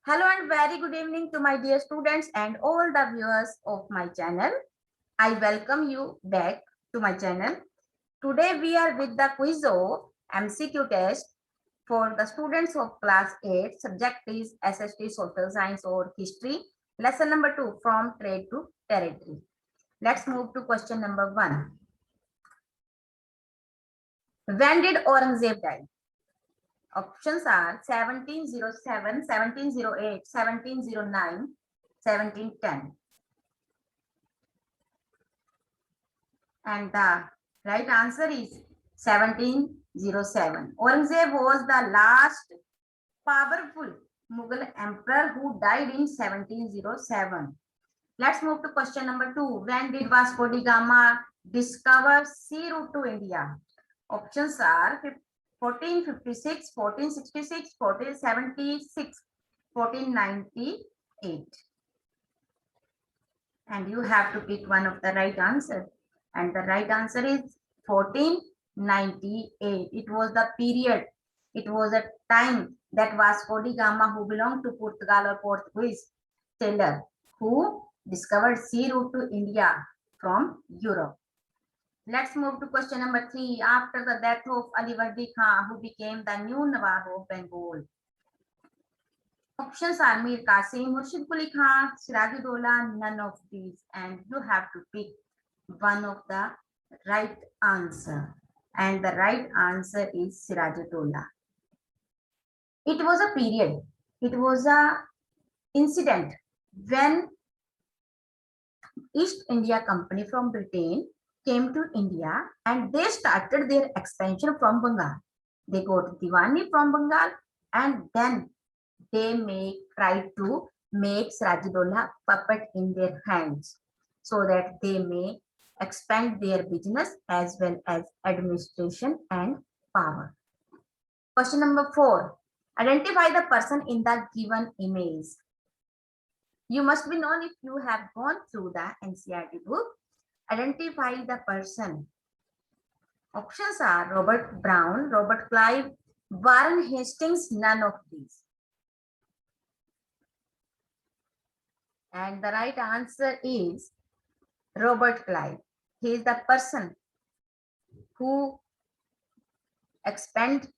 Hello and very good evening to my dear students and all the viewers of my channel. I welcome you back to my channel. Today we are with the quiz of MCQ test for the students of class 8. Subject is SST Social Science or History. Lesson number 2 from Trade to Territory. Let's move to question number 1. When did Aurangzeb die? Options are 1707, 1708, 1709, 1710. And the right answer is 1707. Aurangzeb was the last powerful Mughal emperor who died in 1707. Let's move to question number 2. When did Vasco da Gama discover sea route to India? Options are 1456, 1466, 1476, 1498. And you have to pick one of the right answer. And the right answer is 1498. It was the period, it was a time that Vasco da Gama, who belonged to Portugal or Portuguese sailor, who discovered sea route to India from Europe. Let's move to question number 3. After the death of Alivardi Khan, who became the new Nawab of Bengal? Options are Mir Qasim, Murshid Quli Khan, Sirajuddaulah, none of these. And you have to pick one of the right answer. And the right answer is Sirajuddaulah. It was a period, it was a incident when East India Company from Britain came to India and they started their expansion from Bengal. They got Diwani from Bengal and then they try to make Sirajuddaulah puppet in their hands so that they may expand their business as well as administration and power. Question number 4. Identify the person in the given image. You must be known if you have gone through the NCERT book. Identify the person. Options are Robert Brown, Robert Clive, Warren Hastings, none of these. And the right answer is Robert Clive. He is the person who expanded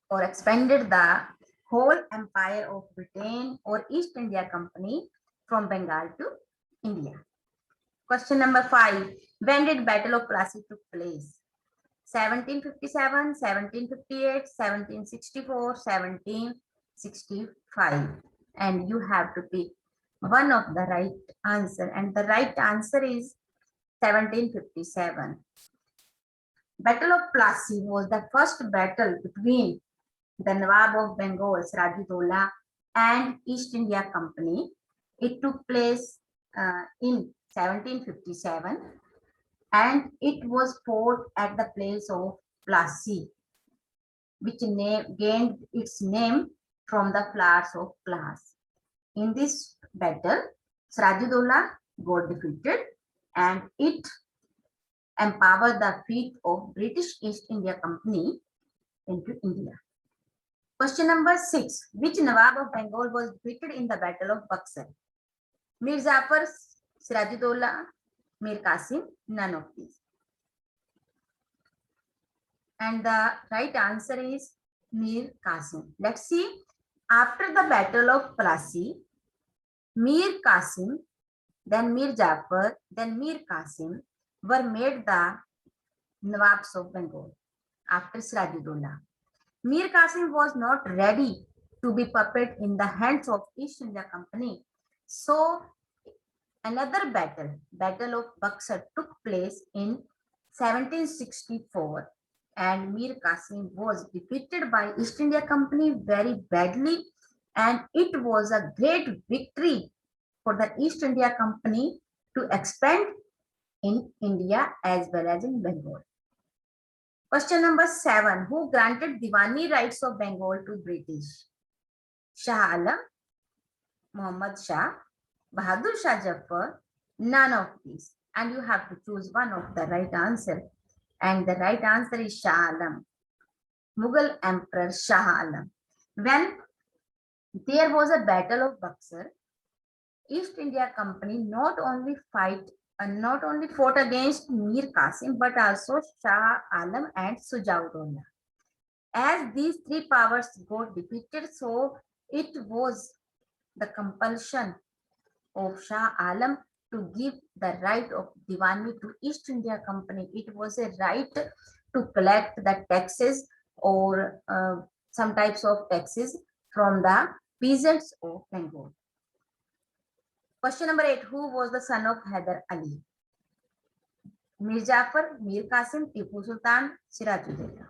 the whole empire of Britain or East India Company from Bengal to India. Question number 5. When did Battle of Plassey took place? 1757, 1758, 1764, 1765. And you have to pick one of the right answer. And the right answer is 1757. Battle of Plassey was the first battle between the Nawab of Bengal, Sirajuddaulah, and East India Company. It took place in 1757 and it was fought at the place of Plassey, which gained its name from the flowers of Plass. In this battle, Sirajuddaulah got defeated and it empowered the fleet of British East India Company into India. Question number 6. Which Nawab of Bengal was defeated in the Battle of Buxar? Mir Jafar, Sirajuddaulah, Mir Qasim, none of these. And the right answer is Mir Qasim. Let's see. After the Battle of Plassey, Mir Qasim, then Mir Jafar, then Mir Qasim were made the Nawabs of Bengal after Sirajuddaulah. Mir Qasim was not ready to be puppet in the hands of East India Company. So another Battle of Buxar, took place in 1764 and Mir Qasim was defeated by East India Company very badly, and it was a great victory for the East India Company to expand in India as well as in Bengal. Question number 7. Who granted Diwani rights of Bengal to British? Shah Alam, Muhammad Shah, Bahadur Shah Jafar, none of these. And you have to choose one of the right answer. And the right answer is Shah Alam, Mughal Emperor Shah Alam. When there was a battle of Buxar. East India Company not only fought against Mir Qasim but also Shah Alam and Sujaudullah. As these three powers got defeated, so it was the compulsion of Shah Alam to give the right of Diwani to East India Company. It was a right to collect the taxes or some types of taxes from the peasants of Bengal. Question number 8. Who was the son of Hyder Ali? Mir Jafar, Mir Qasim, Tipu Sultan, Sirajuddaulah.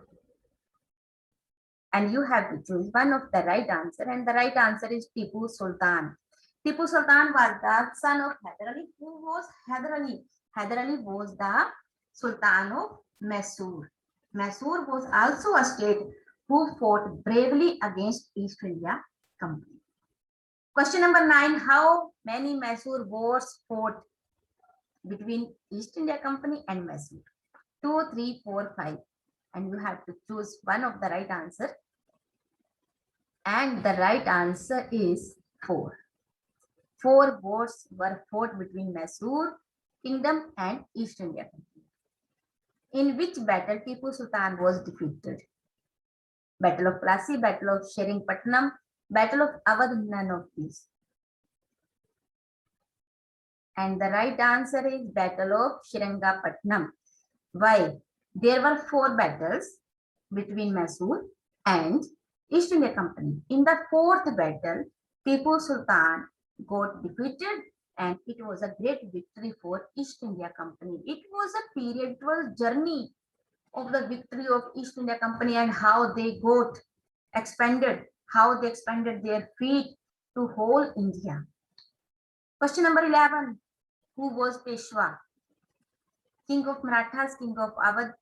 And you have to choose one of the right answer, and the right answer is Tipu Sultan. Tipu Sultan was the son of Hyder Ali. Who was Hyder Ali? Hyder Ali was the Sultan of Mysore. Mysore was also a state who fought bravely against East India Company. Question number 9. How many Mysore wars fought between East India Company and Mysore? 2, 3, 4, 5. And you have to choose one of the right answer. And the right answer is 4. 4 wars were fought between Mysore Kingdom and East India Company. In which battle Tipu Sultan was defeated? Battle of Plassey, Battle of Seringatpatnam, Battle of Awadh, none of these. And the right answer is Battle of Seringatpatnam. Why? There were 4 battles between Mysore and East India Company. In the 4th battle, Tipu Sultan got defeated, and it was a great victory for East India Company. It was a period, it was journey of the victory of East India Company and how they got expanded, how they expanded their feet to whole India. Question number 11. Who was Peshwa? King of Marathas, King of Awadh,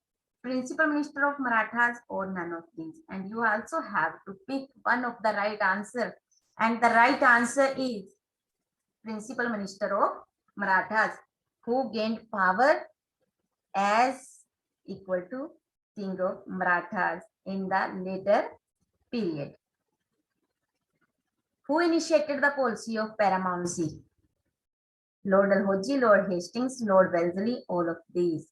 Principal Minister of Marathas, or none of these. And you also have to pick one of the right answer. And the right answer is Principal Minister of Marathas, who gained power as equal to King of Marathas in the later period. Who initiated the policy of paramountcy? Lord Dalhousie, Lord Hastings, Lord Wellesley, all of these.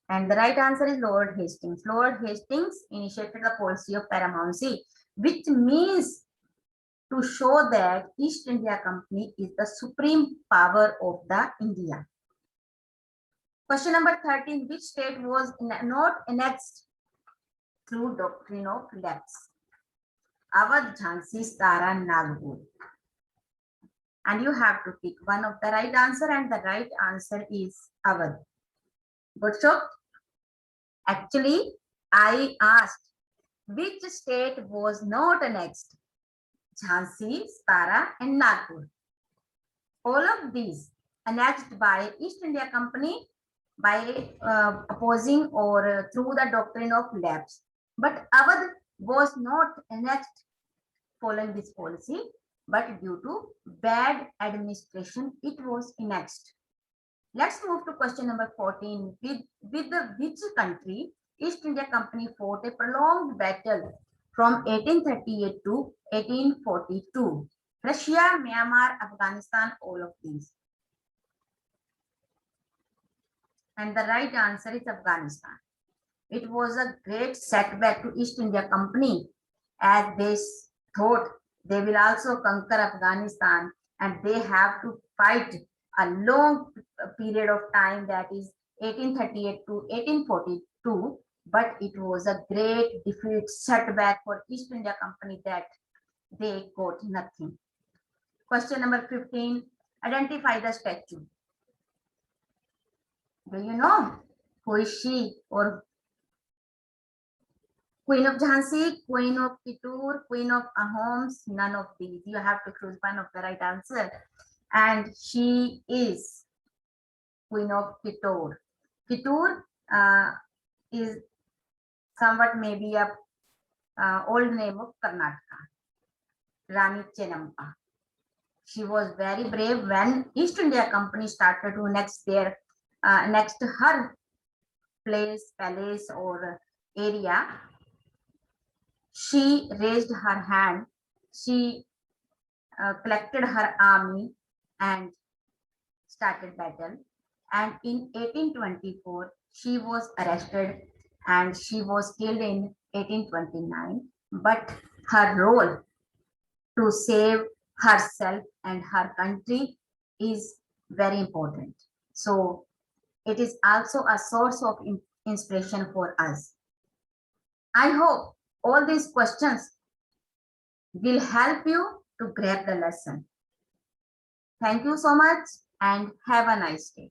And the right answer is Lord Hastings. Lord Hastings initiated the policy of paramountcy, which means to show that East India Company is the supreme power of the India. Question number 13. Which state was not annexed through doctrine of lapse? Awadh, Jhansi, Sara, Nagpur. And you have to pick one of the right answer, and the right answer is Awadh. Good job. Actually, I asked which state was not annexed? Jhansi, Sara, and Nagpur. All of these annexed by East India Company by opposing or through the doctrine of lapse. But Awadh was not annexed following this policy, but due to bad administration, it was annexed. Let's move to question number 14. With which country East India Company fought a prolonged battle from 1838 to 1842? Russia, Myanmar, Afghanistan, all of these. And the right answer is Afghanistan. It was a great setback to East India Company, as they thought they will also conquer Afghanistan, and they have to fight a long period of time, that is 1838 to 1842. But it was a great defeat, setback for East India Company, that they got nothing. Question number 15. Identify the statue. Do you know who is she? Or Queen of Jhansi, Queen of Kittur, Queen of Ahoms, none of these. You have to choose one of the right answer. And she is Queen of Kittur. Kittur is somewhat maybe a old name of Karnataka. Rani Chennamma. She was very brave when East India Company started to annex her place, palace, or area. She raised her hand. She collected her army and started battle. And in 1824, she was arrested and she was killed in 1829. But her role to save herself and her country is very important. So it is also a source of inspiration for us. I hope all these questions will help you to grab the lesson. Thank you so much and have a nice day.